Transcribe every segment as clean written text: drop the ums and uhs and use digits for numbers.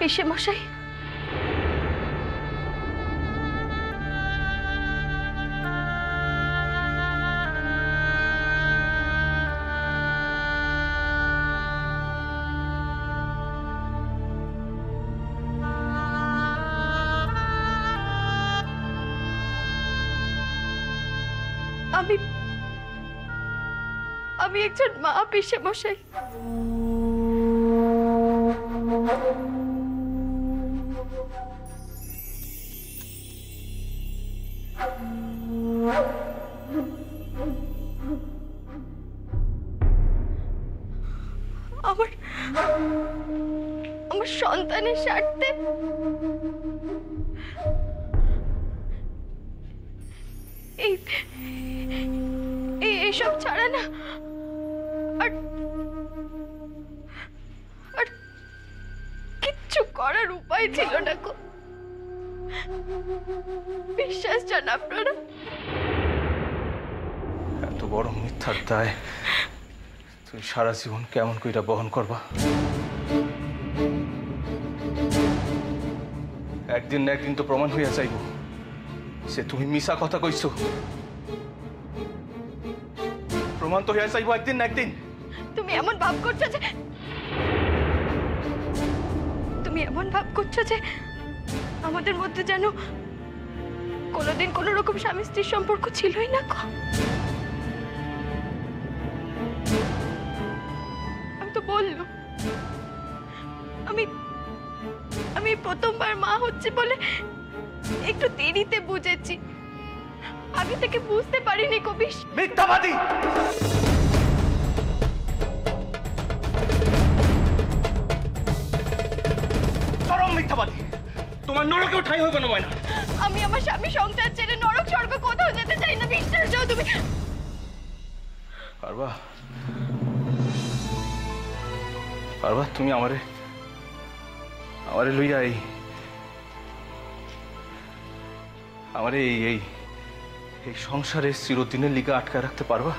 পিসে মশাই, আমি আমি একজন মা পিসে মশাই। আমার আমার সন্তানের স্বার্থে এইসব ছাড়া না আর আর কিচ্ছু করার উপায় ছিল না গো। বিশ্বাস জান আপনারা? এত বড় মিথ্যার দায় তুই সারা জীবন কেমন কইরা বহন করবা? একদিন না একদিন তো প্রমাণ হইয়া যাইব সে তুমি মিছা কথা কইছো। প্রমাণ তো হইয়া যাইব একদিন না একদিন। তুমি এমন ভাব করছো যে আমাদের মধ্যে যেন কোনোদিন কোনো রকম স্বামী স্ত্রীর সম্পর্ক ছিলই না। আমি তো বললাম আমি প্রথমবার মা হচ্ছে বলে একটু দেরিতে বুঝেছি, আগে থেকে বুঝতে পারিনি কবিশ। মিথ্যাবাদী! চরম মিথ্যাবাদী! তোমার নরকেও ঠাঁই হইবে না ময়না। আমি আমার স্বামী সংসার ছেড়ে নরক স্বর্গ কোথাও যেতে চাই না, বিশ্বাস যাও তুমি। পারবা পারবা তুমি আমারে লইয়া আমারে এই সংসারে চিরদিনের লিগা আটকায় রাখতে পারবা?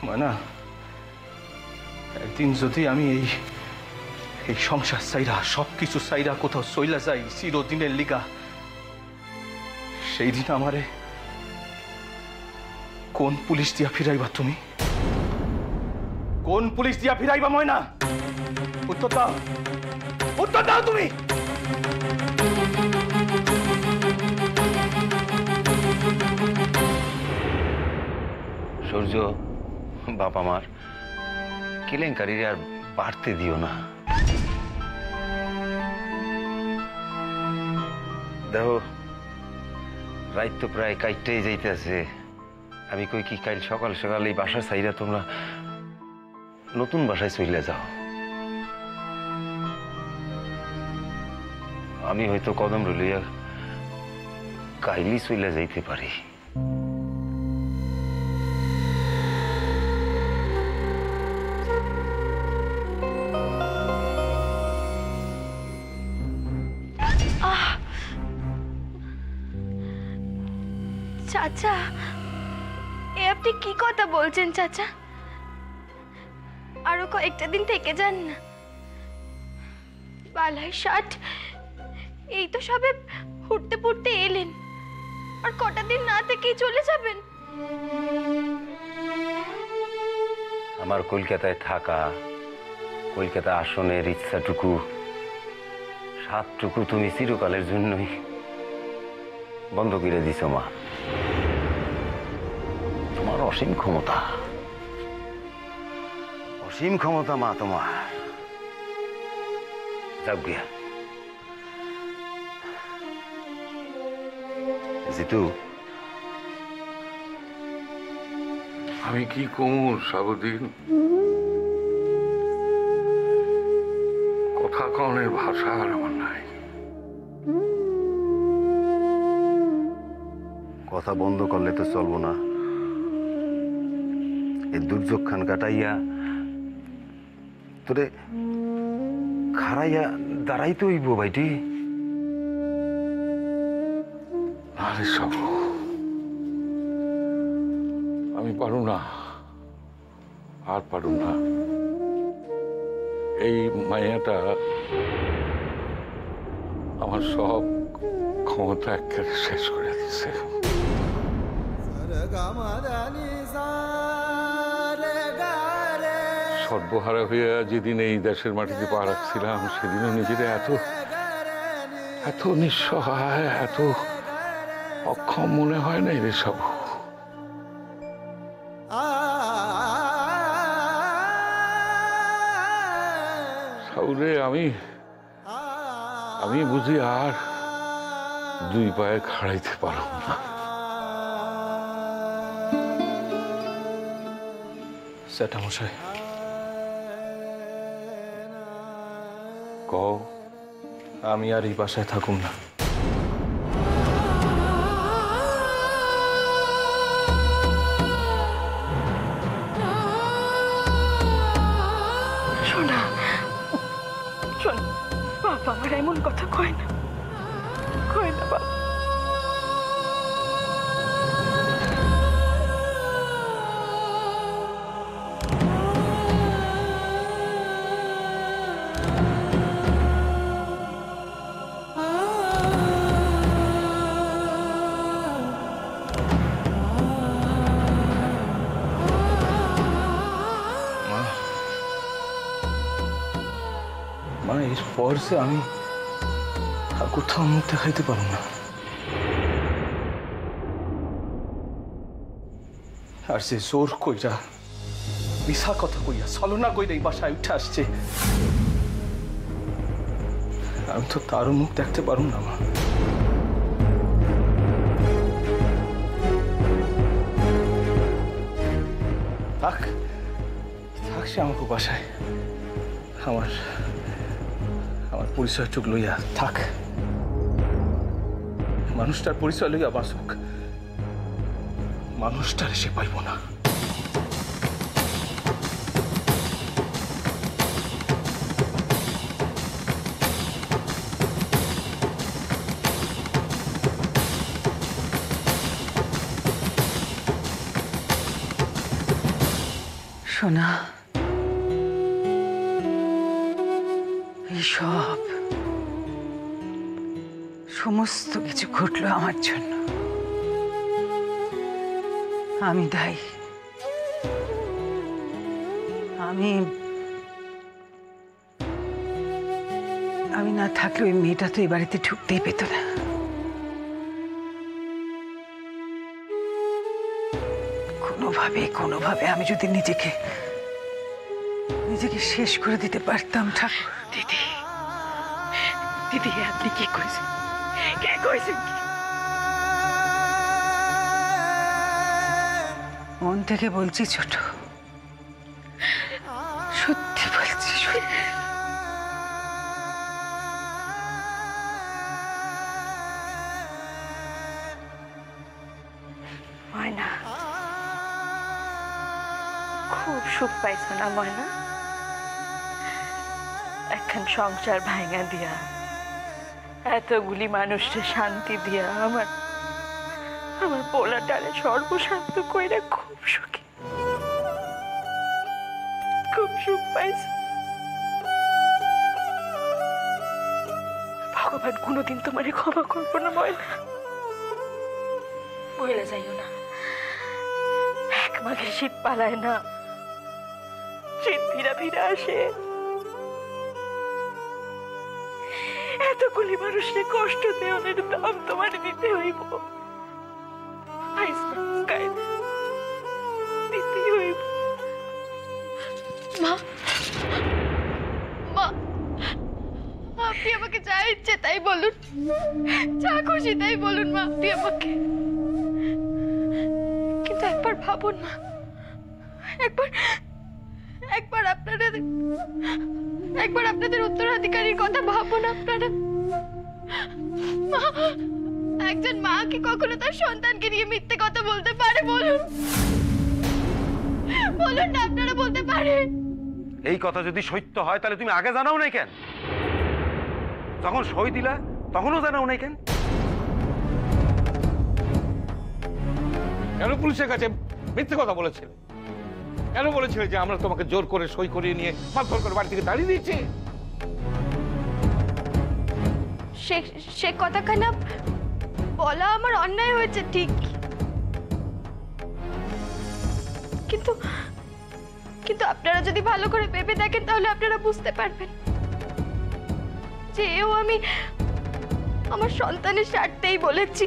ময়না, একদিন যদি আমি এই সংসার চাইরা সবকিছু চাইরা কোথাও চইলা যাই চিরদিনের লিগা, সেই দিন আমারে কোন পুলিশ দিয়া ফিরাইবা তুমি? কোন পুলিশ দিয়া ফিরাইবা ময়না? উত্তর দাও, উত্তর দাও তুমি। সূর্য, বাপ আমার কেলেঙ্কারির আর বাড়তে দিও না। দেখো রাত তো প্রায় কাইটাই যাইতেছে। আমি কই কি কাল সকাল সকাল এই বাসা চাইরা তোমরা নতুন বাসায় চলে যাও। আমি হয়তো কদম রলিয়া কাইলি চলে যাইতে পারি। চাচা, এ আপনি কি কথা বলছেন চাচা? আরো কয়েকটা দিন থেকে যান না। বালাই ষাট, এই তো সবে ফুটতে ফুটতে এলেন, আর কটা দিন না থেকেই চলে যাবেন? আমার কলকাতায় থাকা, কলকাতা আসনের ইচ্ছাটুকু, সাতটুকু তুমি চিরকালের জন্যই বন্ধ করে দিছ মা। তোমার অসীম ক্ষমতা, অসীম ক্ষমতা মা তোমার। যাও গিয়া জিতু। আমি কি কমুর সাবদিন, কথা কনের ভাষা আর আমার নাই। কথা বন্ধ করলে তো চলবো না। এই দুর্যোগ খান কাটাইয়া তোরে খাড়াইয়া দাঁড়াইতে হইব ভাইটি। আরে সব আমি পারু না, আর পারু না। এই মায়াটা আমার সব ক্ষমতা একেবারে শেষ করে দিচ্ছে। সর্বহারা হয়ে যেদিন এই দেশের মাটিতে পা রাখছিলাম, সেদিনও নিজেরা এত নিঃসহায়, এত অক্ষম মনে হয় না রে সব। সাউরে আমি বুঝি আর দুই পায়ে খাড়াইতে পারব না। জ্যাঠামশাই, কও। আমি আর এই বাসায় থাকুম না। শোনা, শোন বাবা, আমার এমন কথা কয় না বাবা। মা, এরপর যে আমি আর কোথাও মুখ দেখাইতে পারব না। আর যে জোর কইরা, মিশা কথা কইয়া, ছলনা কইরা এই বাসায় উঠে আসছে, আমি তো তারও মুখ দেখতে পারব না মা। থাক সে আমাকে বাসায়, আমার পরিচয় চোখ লইয়া থাক। মানুষটার পরিচয় লইয়া বাঁচুক, মানুষটার সে পাইব না। সোনা, এইসব সমস্ত কিছু ঘটলো আমার জন্য। আমি দায়ী। আমি না থাকলে ওই মেয়েটা তো এই বাড়িতে ঢুকতেই পেত না। কোনোভাবে আমি যদি নিজেকে শেষ করে দিতে পারতাম। ঠাকুর, দিদি আপনি কি কইছেন? কে কইছেন? মন থেকে বলছি ছোট, সত্যি বলছি। ময়না, খুব সুখ পাইছ না ময়না? এখন সংসার ভাঙা দিয়া, এতগুলি মানুষকে শান্তি দিয়া, আমার পোলাটারে সর্বশান্ত কইরা খুব সুখী, খুব সুখ পাইছ। ভগবান কোনোদিন তোমারে ক্ষমা করবো না ময়না। বইলে যাইও না, এক মাঘে শীত পালায় না, শীত ফিরা আসে। এতগুলি মানুষকে কষ্ট দেওয়ার দাম তোমার দিতে হইব, দিতে হইব। মা, আপনি আমাকে যা ইচ্ছে তাই বলুন, যা খুশি তাই বলুন মা, আপনি আমাকে। কিন্তু একবার ভাবুন না, একবার আপনাদের উত্তরাধিকারীর কথা ভাবুন আপনারা। একজন মা কি কখনো তার সন্তানকে নিয়ে মিথ্যে কথা বলতে পারে? বলুন না, আপনারা বলতে পারেন? এই কথা যদি সত্য হয় তাহলে তুমি আগে জানাও নাই কেন? যখন সই দিলা তখনও জানাও নাই কেন? কেন পুলিশের কাছে মিথ্যে কথা বলেছিল? কেন বলেছিলে যে আমরা তোমাকে জোর করে সই করিয়ে নিয়ে মারধর করে বাড়ি থেকে দাঁড়িয়ে দিয়েছি? সে কথাখানা বলা আমার অন্যায় হয়েছে ঠিক, কিন্তু কিন্তু আপনারা যদি ভালো করে ভেবে দেখেন তাহলে আপনারা বুঝতে পারবেন যে এও আমি আমার সন্তানের স্বার্থেই বলেছি।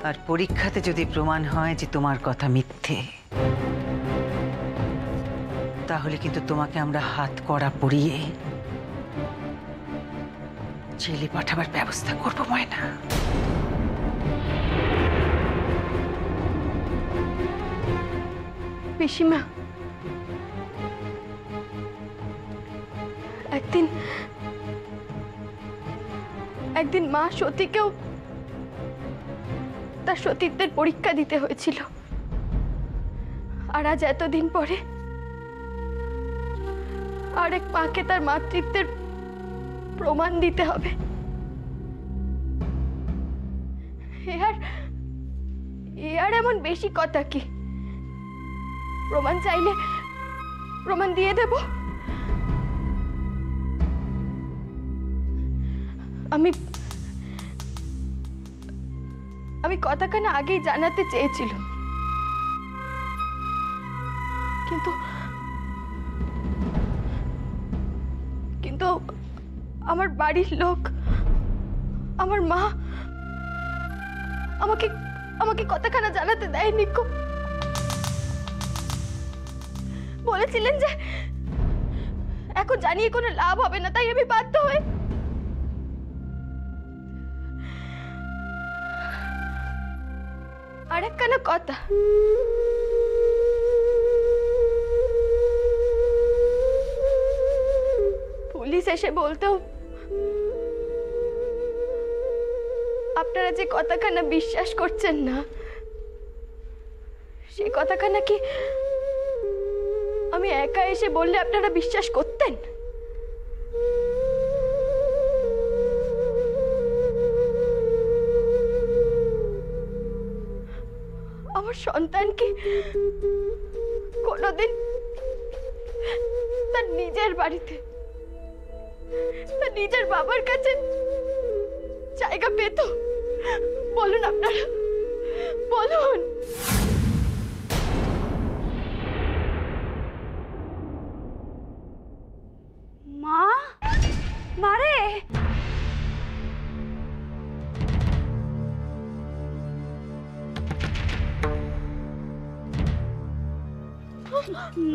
আর পরীক্ষাতে যদি প্রমাণ হয় যে তোমার কথা মিথ্যে, তাহলে কিন্তু তোমাকে আমরা হাত কড়া পরিয়ে জেলে পাঠাবার ব্যবস্থা করবো ময়না। পিসিমা, একদিন মা সতীকেও তার সতীত্বের পরীক্ষা দিতে হয়েছিল, আর আজ এতদিন পরে আরেক মাকে তার মাতৃত্বের প্রমাণ দিতে হবে। এ আর এমন বেশি কথা কি? প্রমাণ চাইলে প্রমাণ দিয়ে দেব। আমি কথাখানা আগেই জানাতে চেয়েছিলাম, কিন্তু কিন্তু আমার বাড়ির লোক, আমার মা আমাকে কথাখানা জানাতে দেয়নি। বলেছিলেন যে এখন জানিয়ে কোনো লাভ হবে না, তাই আমি বাধ্য হয়ে আরেকখানা কথা, পুলিশ এসে বলতেও আপনারা যে কথাখানা বিশ্বাস করছেন না, সেই কথাখানা কি আমি একা এসে বললে আপনারা বিশ্বাস করতেন? আমার সন্তান কি কোনোদিন তার নিজের বাড়িতে, তার নিজের বাবার কাছে জায়গা পেত? বলুন আপনারা, বলুন। মা, মারে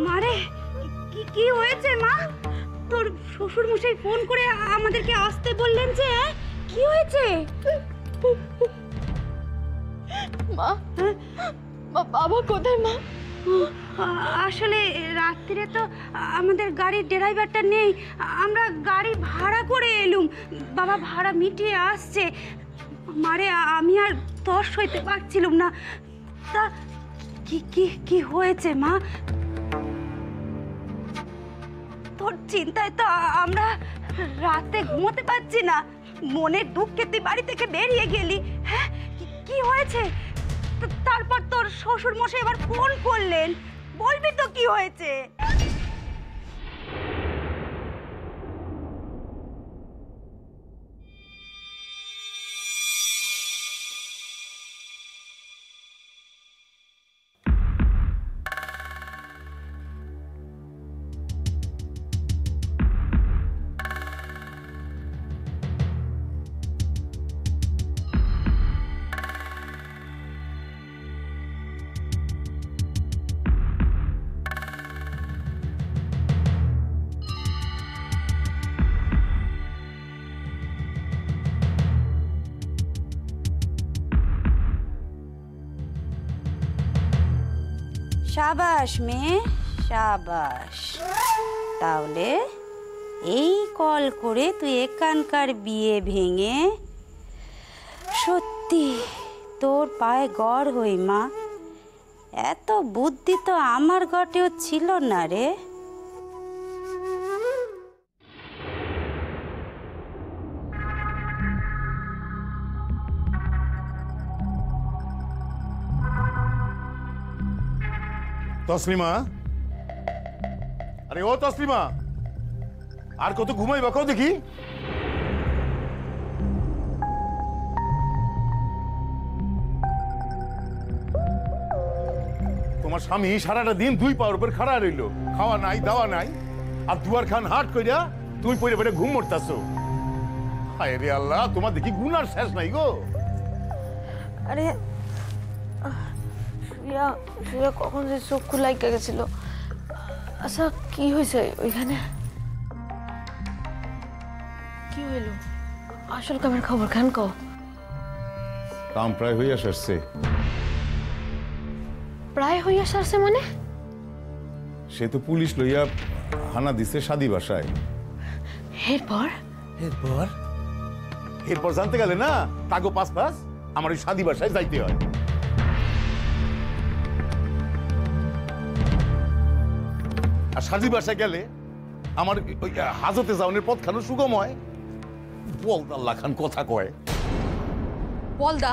মারে কি কি হয়েছে মা? তোর শ্বশুর মশাই ফোন করে আমাদেরকে আসতে বললেন যে, কি হয়েছে? মা, বাবা কোথায় মা? আসলে রাত্রিরে তো আমাদের গাড়ির ড্রাইভারটা নেই, আমরা গাড়ি ভাড়া করে এলুম, বাবা ভাড়া মিটিয়ে আসছে। মারে আমি আর তর সইতে পারছিলাম না। তা কি কি কি হয়েছে মা? তোর চিন্তায় তো আমরা রাতে ঘুমোতে পারছি না, মনের দুঃখে তুই বাড়ি থেকে বেরিয়ে গেলি। হ্যাঁ, কি হয়েছে? তারপর তোর শ্বশুর মশাই এবার ফোন করলেন, বলবি তো কি হয়েছে? সাবাস মেয়ে, সাবাস। তাহলে এই কল করে তুই এখানকার বিয়ে ভেঙে সত্যি তোর পায়ে গড় হই মা। এত বুদ্ধি তো আমার ঘটেও ছিল না রে। তসলিমা, আরে ও তসলিমা, আর কত ঘুমাইবা কও দেখি। তোমার স্বামী সারাটা দিন দুই পাওয়ার উপর খাড়া রইলো, খাওয়া নাই দাওয়া নাই, আর দুয়ার খান হাট কইরা তুমি পড়ে পড়ে ঘুম মরতাছো। হায় রে আল্লাহ, তোমার দেখি গুনার শেষ নাই গো। আরে শুয়া শুয়া কখন যে চোখ খোলাই গেছিল। আচ্ছা কি হয়েছে ওইখানে? কি হইল আসল কামের খবর খান কও। কাম প্রায় হইয়া আসছে। প্রায় হইয়া সারছে মানে? সে তো পুলিশ লইয়া হানা দিছে সাদি বাসায়। এরপর এরপর এরপর জানতে গেলে না তাগো পাস পাস আমার ওই সাদি বাসায় যাইতে হয়। আর সাদি বাসায় গেলে আমার ওই হাজতে যাওয়ার পথখানো সুগম হয়। বলদা লাখান কথা কয়। বলদা?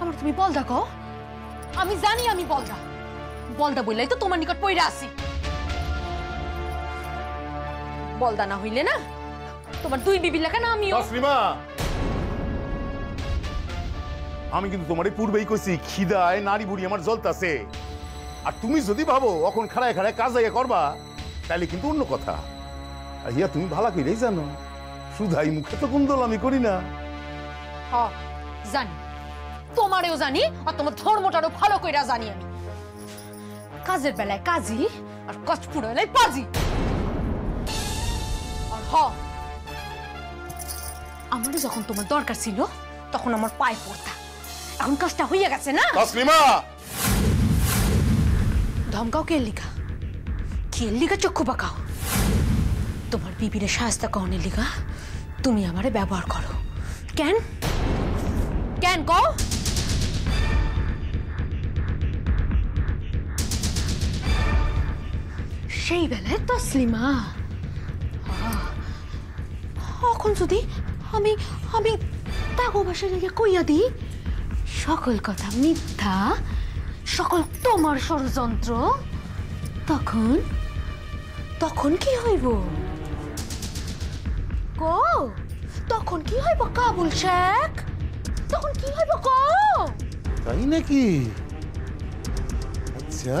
আমার তুমি বলদা কও? আমি জানি আমি বলদা। বলদা বললাই তো তোমার নিকট পইরা আছি। বলদা না হইলে না তোমার দুই বিবি লেখা না আমিও। তসলিমা, আমি কিন্তু তোমার পূর্বেই কইছি খিদায় নারী বুড়ি আমার জ্বলতাছে। আর তুমি যদি ভাবো এখন খাড়ায় খাড়ায় কাজ আইয়া করবা তাহলে কিন্তু অন্য কথা। আর ইয়া তুমি ভালো কইরাই জানো সুধাই মুখে তো কুন্দল আমি করি না। জানি, তোমারেও জানি আর তোমার ধর্মটারও ভালো কইরা জানি আমি। কাজের বেলায় কাজী আর কচপুর বেলায় পাজি। আর আমারও যখন তোমার দরকার ছিল তখন আমার পায়ে পড়তা। এখন কাজটা হইয়া গেছে না। তসলিমা, ধমকাও কে লিগা? কে লিগা চক্ষু পাকাও? তোমার বিবিরে শাস্তা কনের লিগা তুমি আমারে ব্যবহার করো। কেন কেন কও? সেই বেলায় তসলিমা এখন যদি আমি আমি তাগো বাসায় গিয়ে কইয়া দিই সকল কথা মিথ্যা, সকল তোমার ষড়যন্ত্র, তখন তখন কি হইব? কো তখন কি হইব কাবুল শেখ? তখন কি হইব কো? তাই নাকি? আচ্ছা